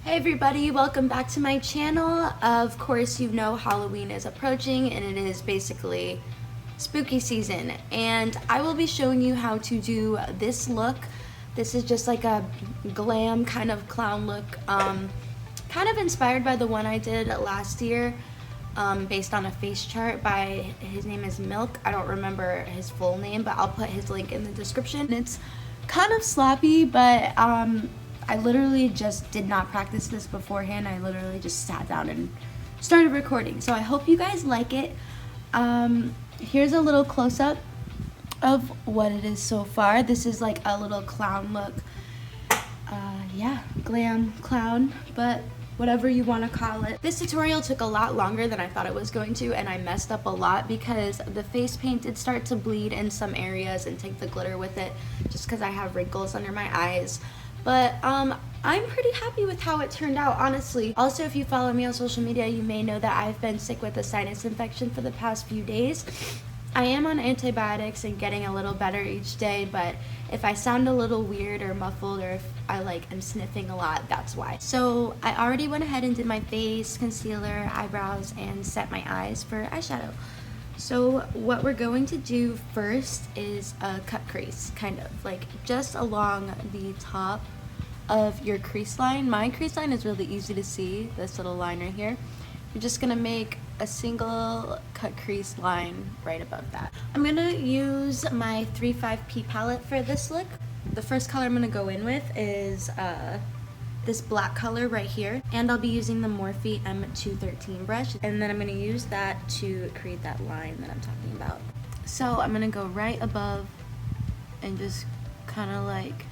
Hey everybody, welcome back to my channel. Of course, you know Halloween is approaching and it is basically spooky season. And I will be showing you how to do this look. This is just like a glam kind of clown look, kind of inspired by the one I did last year, based on a face chart by, his name is Milk. I don't remember his full name, but I'll put his link in the description. It's kind of sloppy, but I literally just did not practice this beforehand. I literally just sat down and started recording. So I hope you guys like it. Here's a little close-up of what it is so far. This is like a little clown look. Yeah, glam clown, but whatever you want to call it. This tutorial took a lot longer than I thought it was going to, and I messed up a lot because the face paint did start to bleed in some areas and take the glitter with it, just because I have wrinkles under my eyes. But I'm pretty happy with how it turned out, honestly. Also, if you follow me on social media, you may know that I've been sick with a sinus infection for the past few days. I am on antibiotics and getting a little better each day, but if I sound a little weird or muffled, or if I am sniffing a lot, that's why. So I already went ahead and did my face, concealer, eyebrows, and set my eyes for eyeshadow. So what we're going to do first is a cut crease, kind of like just along the top of your crease line. My crease line is really easy to see, this little line right here. You're just gonna make a single cut crease line right above that. I'm gonna use my 3.5P palette for this look. The first color I'm gonna go in with is this black color right here, and I'll be using the Morphe M213 brush, and then I'm going to use that to create that line that I'm talking about. So I'm going to go right above and just kind of like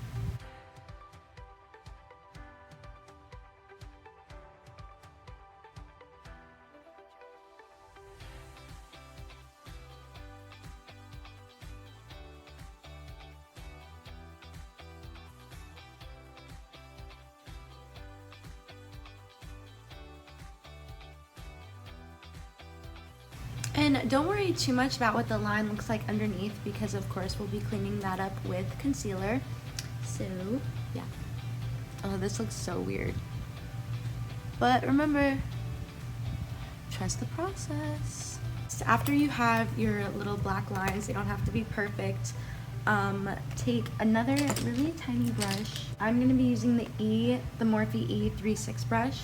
And don't worry too much about what the line looks like underneath, because of course we'll be cleaning that up with concealer. So yeah. Oh, this looks so weird. But remember, trust the process. So after you have your little black lines, they don't have to be perfect. Take another really tiny brush. I'm going to be using the Morphe E36 brush,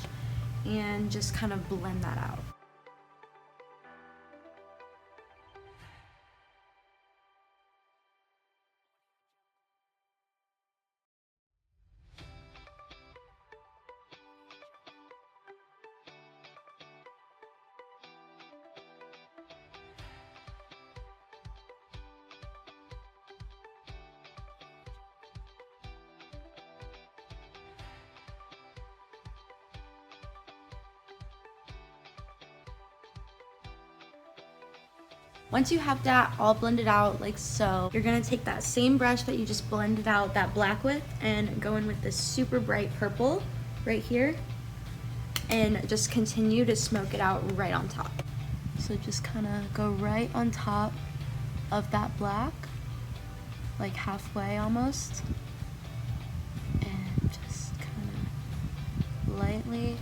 and just kind of blend that out. Once you have that all blended out like so, you're gonna take that same brush that you just blended out that black with and go in with this super bright purple right here, and just continue to smoke it out right on top. So just kind of go right on top of that black, like halfway almost, and just kind of lightly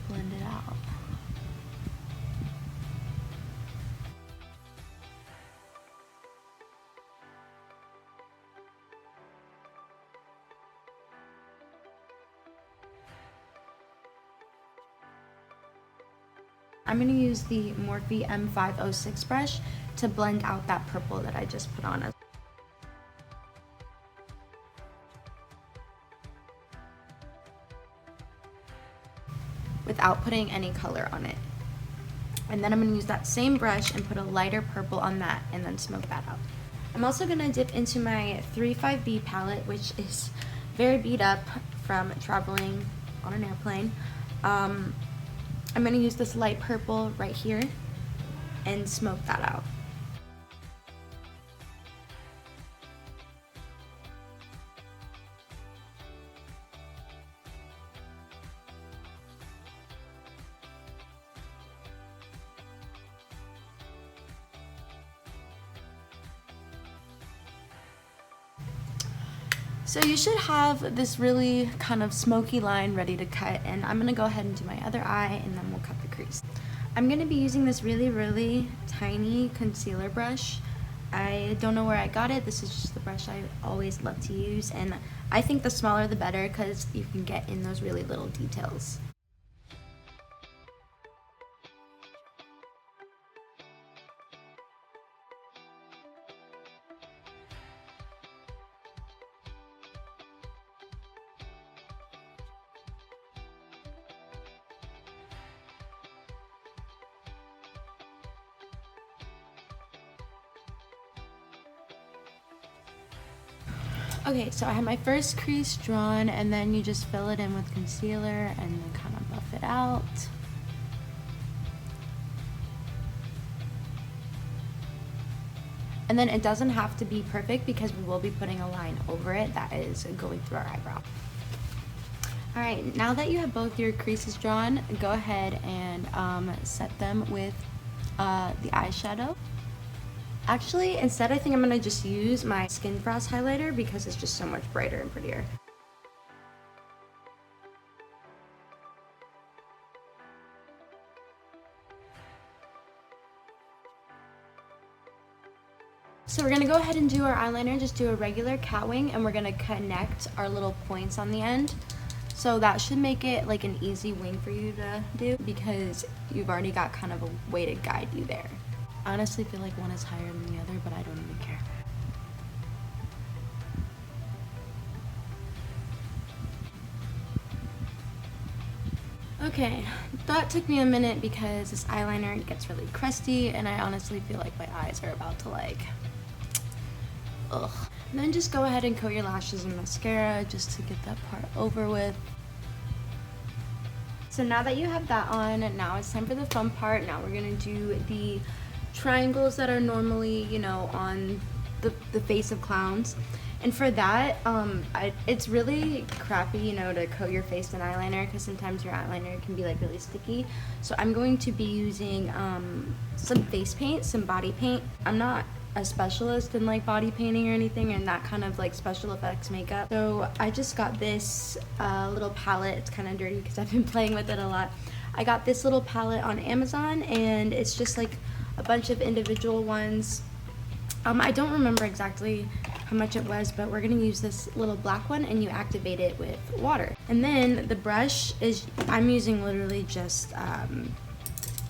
blend it out. I'm going to use the Morphe M506 brush to blend out that purple that I just put on. Without putting any color on it. And then I'm going to use that same brush and put a lighter purple on that, and then smoke that out. I'm also going to dip into my 3.5B palette, which is very beat up from traveling on an airplane. I'm going to use this light purple right here and smoke that out. So you should have this really kind of smoky line ready to cut, and I'm gonna go ahead and do my other eye and then we'll cut the crease. I'm gonna be using this really tiny concealer brush. I don't know where I got it. This is just the brush I always love to use, and I think the smaller the better because you can get in those really little details. Okay, so I have my first crease drawn, and then you just fill it in with concealer and then kind of buff it out. And then it doesn't have to be perfect because we will be putting a line over it that is going through our eyebrow. Alright, now that you have both your creases drawn, go ahead and set them with the eyeshadow. Actually, instead I think I'm going to just use my Skin Frost highlighter because it's just so much brighter and prettier. So we're going to go ahead and do our eyeliner, just do a regular cat wing, and we're going to connect our little points on the end. So that should make it like an easy wing for you to do because you've already got kind of a way to guide you there. I honestly feel like one is higher than the other, but I don't even care. Okay, that took me a minute because this eyeliner gets really crusty and I honestly feel like my eyes are about to like, ugh. And then just go ahead and coat your lashes in mascara just to get that part over with. So now that you have that on, now it's time for the fun part. Now we're gonna do the triangles that are normally, you know, on the face of clowns. And for that, it's really crappy, you know, to coat your face in eyeliner because sometimes your eyeliner can be like really sticky. So I'm going to be using some face paint, some body paint. I'm not a specialist in like body painting or anything and that kind of like special effects makeup. So I just got this little palette. It's kind of dirty because I've been playing with it a lot. I got this little palette on Amazon and it's just like a bunch of individual ones. I don't remember exactly how much it was, but we're gonna use this little black one and you activate it with water. And then the brush is, I'm using literally just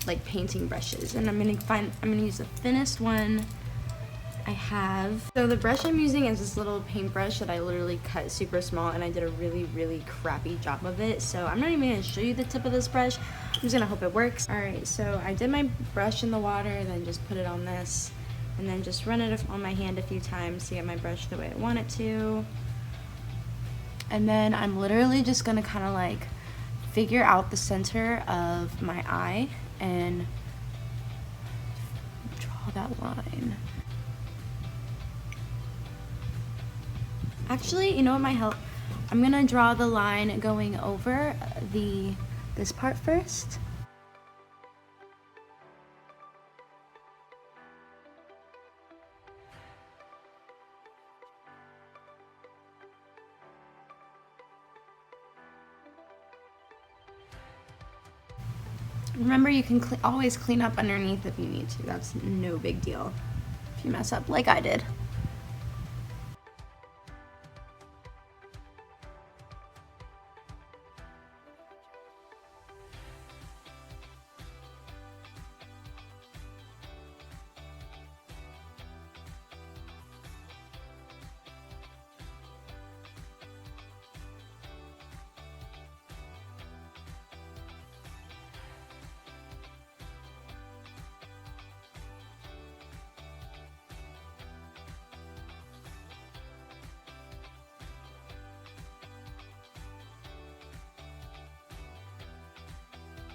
like painting brushes, and I'm gonna use the thinnest one I have. So the brush I'm using is this little paintbrush that I literally cut super small and I did a really crappy job of it. So I'm not even gonna show you the tip of this brush. I'm just gonna hope it works. Alright, so I did my brush in the water, then just put it on this, and then just run it on my hand a few times to get my brush the way I want it to. And then I'm literally just gonna kind of like figure out the center of my eye and draw that line. Actually, you know what might help? I'm gonna draw the line going over this part first. Remember, you can always clean up underneath if you need to. That's no big deal if you mess up like I did.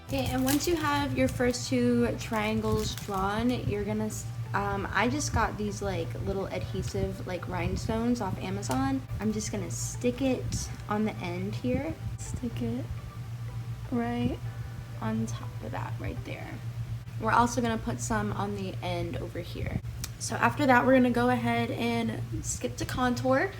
Okay, and once you have your first two triangles drawn, you're gonna, I just got these like little adhesive like rhinestones off Amazon. I'm just gonna stick it on the end here. Stick it right on top of that right there. We're also gonna put some on the end over here. So after that, we're gonna go ahead and skip to contour,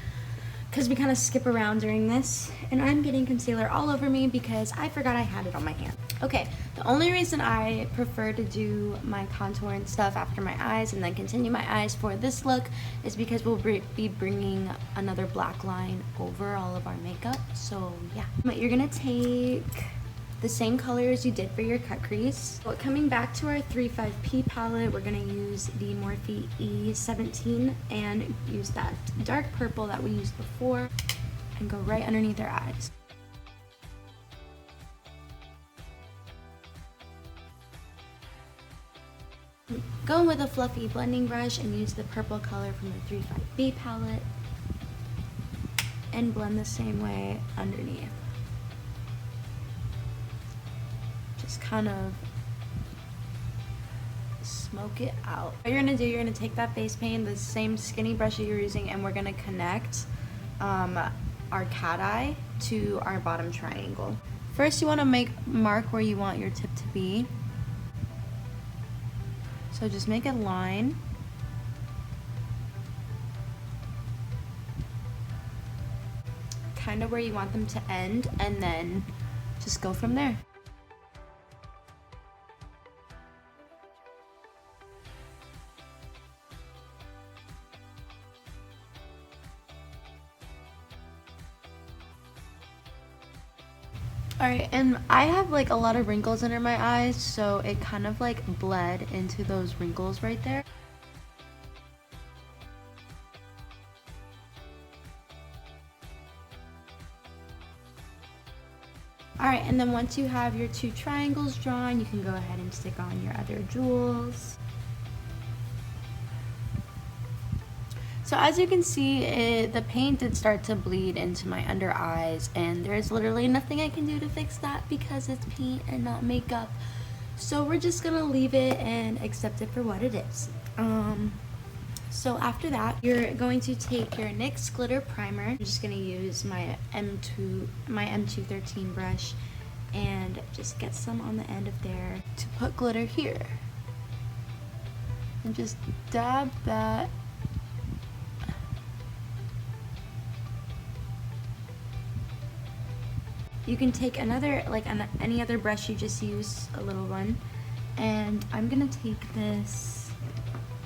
because we kind of skip around during this, and I'm getting concealer all over me because I forgot I had it on my hand. Okay, the only reason I prefer to do my contour and stuff after my eyes and then continue my eyes for this look is because we'll be bringing another black line over all of our makeup. So yeah, but you're gonna take the same color as you did for your cut crease. But coming back to our 35P palette, we're gonna use the Morphe E17 and use that dark purple that we used before and go right underneath our eyes. Go in with a fluffy blending brush and use the purple color from the 35B palette and blend the same way underneath. Just kind of smoke it out. What you're gonna do, you're gonna take that face paint, the same skinny brush that you're using, and we're gonna connect our cat eye to our bottom triangle. First, you wanna mark where you want your tip to be. So just make a line. Kind of where you want them to end, and then just go from there. Alright, and I have like a lot of wrinkles under my eyes, so it kind of like bled into those wrinkles right there. Alright, and then once you have your two triangles drawn, you can go ahead and stick on your other jewels. So as you can see, the paint did start to bleed into my under eyes, and there's literally nothing I can do to fix that because it's paint and not makeup. So we're just gonna leave it and accept it for what it is. So after that, you're going to take your NYX glitter primer. I'm just gonna use my M213 brush and just get some on the end of there to put glitter here. And just dab that. You can take another, any other brush, you just use a little one. And I'm gonna take this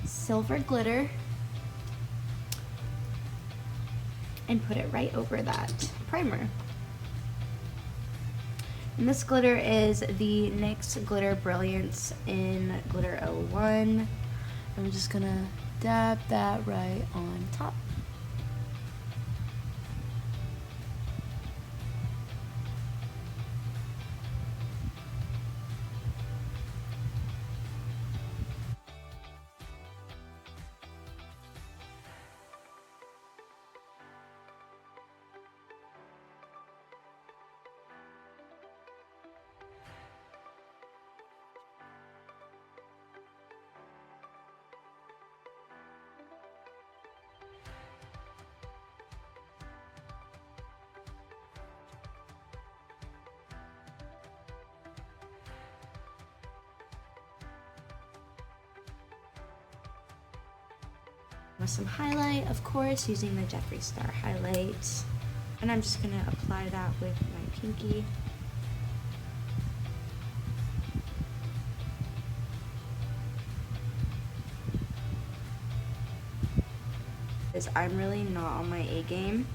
silver glitter and put it right over that primer. And this glitter is the NYX Glitter Brilliance in Glitter 01. I'm just gonna dab that right on top. With some highlight, of course, using the Jeffree Star highlight. And I'm just gonna apply that with my pinky. I'm really not on my A game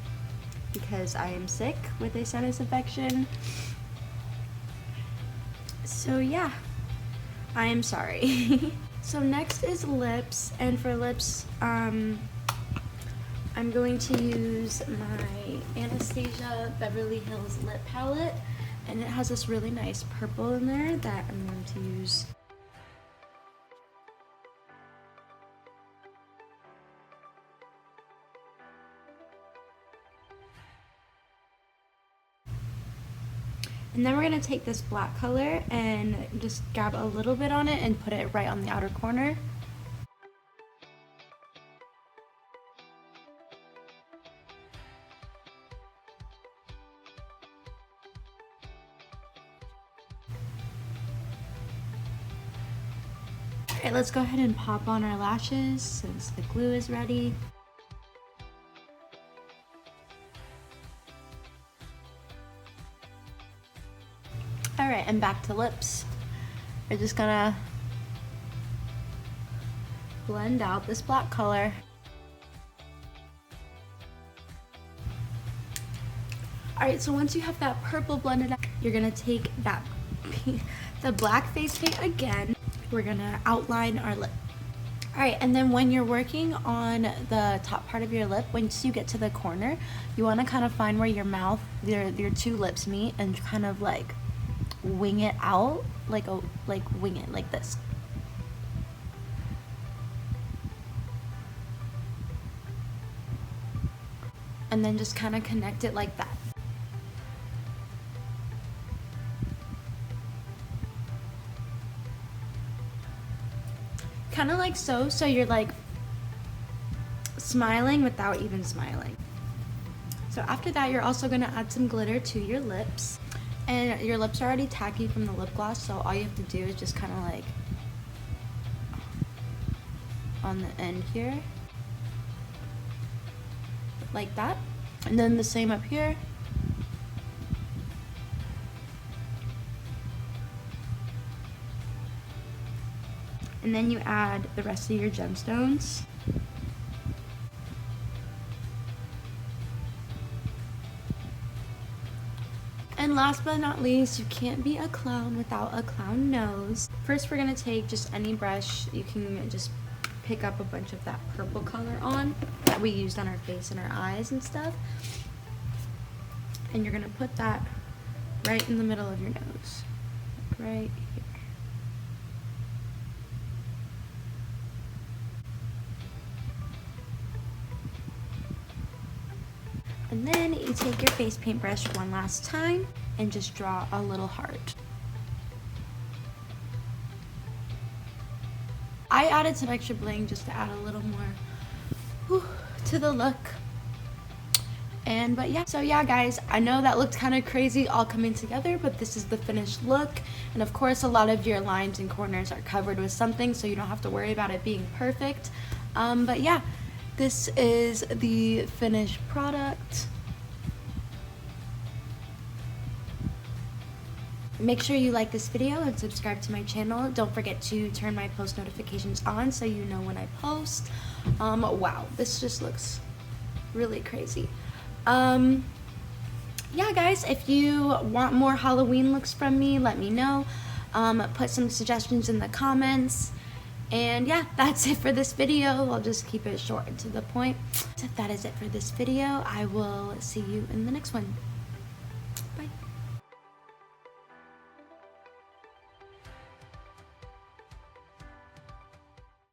because I am sick with a sinus infection. So yeah, I am sorry. So next is lips, and for lips, I'm going to use my Anastasia Beverly Hills lip palette, and it has this really nice purple in there that I'm going to use. And then we're going to take this black color and just grab a little bit on it and put it right on the outer corner. Alright, let's go ahead and pop on our lashes since the glue is ready. Alright, and back to lips. We're just gonna blend out this black color. Alright, so once you have that purple blended out, you're gonna take that the black face paint again. We're gonna outline our lip. Alright, and then when you're working on the top part of your lip, once you get to the corner, you want to kind of find where your mouth, your two lips meet, and kind of like wing it out, like wing it like this. And then just kind of connect it like that. Kind of like so you're like smiling without even smiling. So after that, you're also going to add some glitter to your lips. And your lips are already tacky from the lip gloss, so all you have to do is just kind of like on the end here, like that. And then the same up here. And then you add the rest of your gemstones. And last but not least, you can't be a clown without a clown nose. First, we're gonna take just any brush. You can just pick up a bunch of that purple color on that we used on our face and our eyes and stuff. And you're gonna put that right in the middle of your nose, like right here. And then you take your face paint brush one last time and just draw a little heart. I added some extra bling just to add a little more to the look. But yeah, so yeah guys, I know that looked kind of crazy all coming together, but this is the finished look. And of course, a lot of your lines and corners are covered with something, so you don't have to worry about it being perfect. But yeah, this is the finished product. Make sure you like this video and subscribe to my channel. Don't forget to turn my post notifications on so you know when I post. Wow, this just looks really crazy. Yeah guys, if you want more Halloween looks from me, let me know. Put some suggestions in the comments. And yeah, that's it for this video. I'll just keep it short and to the point. So that is it for this video. I will see you in the next one.